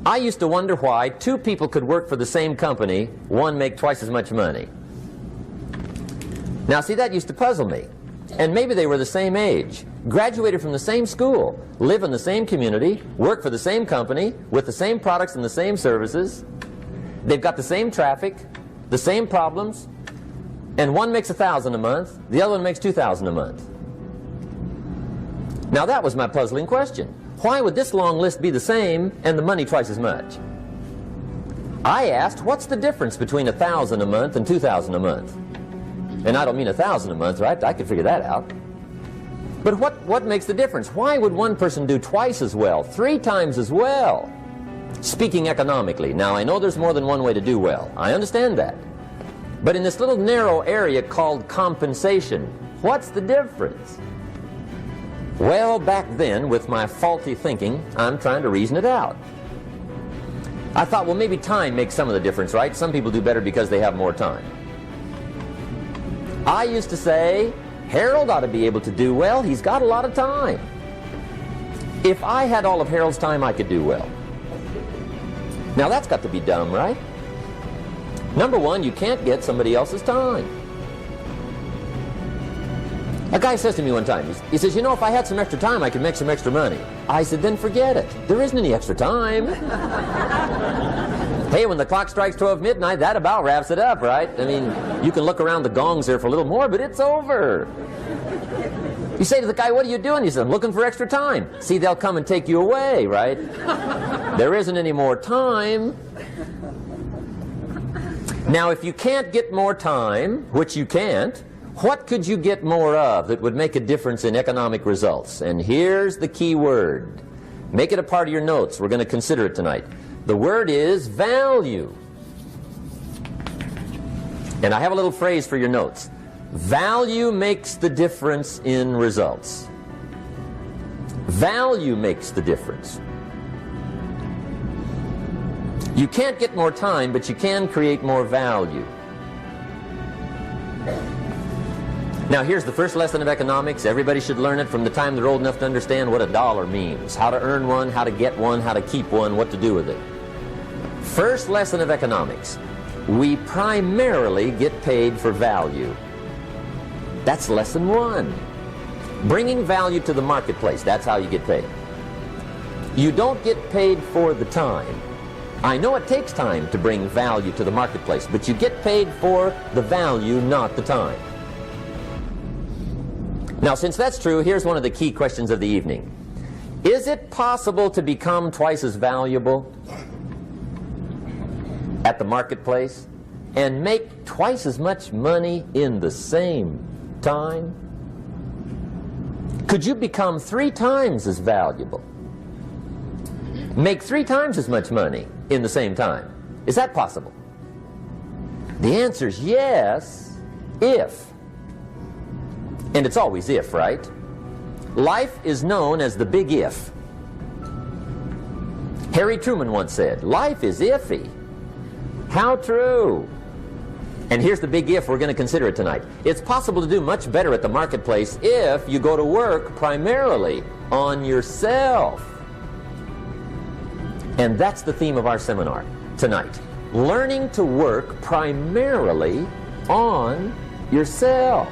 I used to wonder why two people could work for the same company, one make twice as much money. Now see, that used to puzzle me. And maybe they were the same age, graduated from the same school, live in the same community, work for the same company, with the same products and the same services. They've got the same traffic, the same problems, and one makes $1,000 a month, the other one makes $2,000 a month. Now that was my puzzling question. Why would this long list be the same and the money twice as much? I asked, what's the difference between $1,000 a month and $2,000 a month? And I don't mean $1,000 a month, right? I could figure that out. But what makes the difference? Why would one person do twice as well, 3 times as well? Speaking economically. Now, I know there's more than one way to do well. I understand that. But in this little narrow area called compensation, what's the difference? Well, back then, with my faulty thinking, I'm trying to reason it out. I thought, well, maybe time makes some of the difference, right? Some people do better because they have more time. I used to say, Harold ought to be able to do well. He's got a lot of time. If I had all of Harold's time, I could do well. Now that's got to be dumb, right? Number one, you can't get somebody else's time. A guy says to me one time, he says, you know, if I had some extra time, I could make some extra money. I said, then forget it. There isn't any extra time. Hey, when the clock strikes 12 midnight, that about wraps it up, right? I mean, you can look around the gongs there for a little more, but it's over. You say to the guy, what are you doing? He says, I'm looking for extra time. See, they'll come and take you away, right? There isn't any more time. Now, if you can't get more time, which you can't, what could you get more of that would make a difference in economic results? And here's the key word. Make it a part of your notes. We're going to consider it tonight. The word is value. And I have a little phrase for your notes. Value makes the difference in results. Value makes the difference. You can't get more time, but you can create more value. Now here's the first lesson of economics. Everybody should learn it from the time they're old enough to understand what a dollar means, how to earn one, how to get one, how to keep one, what to do with it. First lesson of economics. We primarily get paid for value. That's lesson 1. Bringing value to the marketplace, that's how you get paid. You don't get paid for the time. I know it takes time to bring value to the marketplace, but you get paid for the value, not the time. Now, since that's true, here's one of the key questions of the evening. Is it possible to become twice as valuable at the marketplace and make twice as much money in the same time? Could you become 3 times as valuable? Make 3 times as much money in the same time? Is that possible? The answer is yes, if. And it's always if, right? Life is known as the big if. Harry Truman once said, life is iffy. How true. And here's the big if. We're going to consider it tonight. It's possible to do much better at the marketplace if you go to work primarily on yourself. And that's the theme of our seminar tonight. Learning to work primarily on yourself.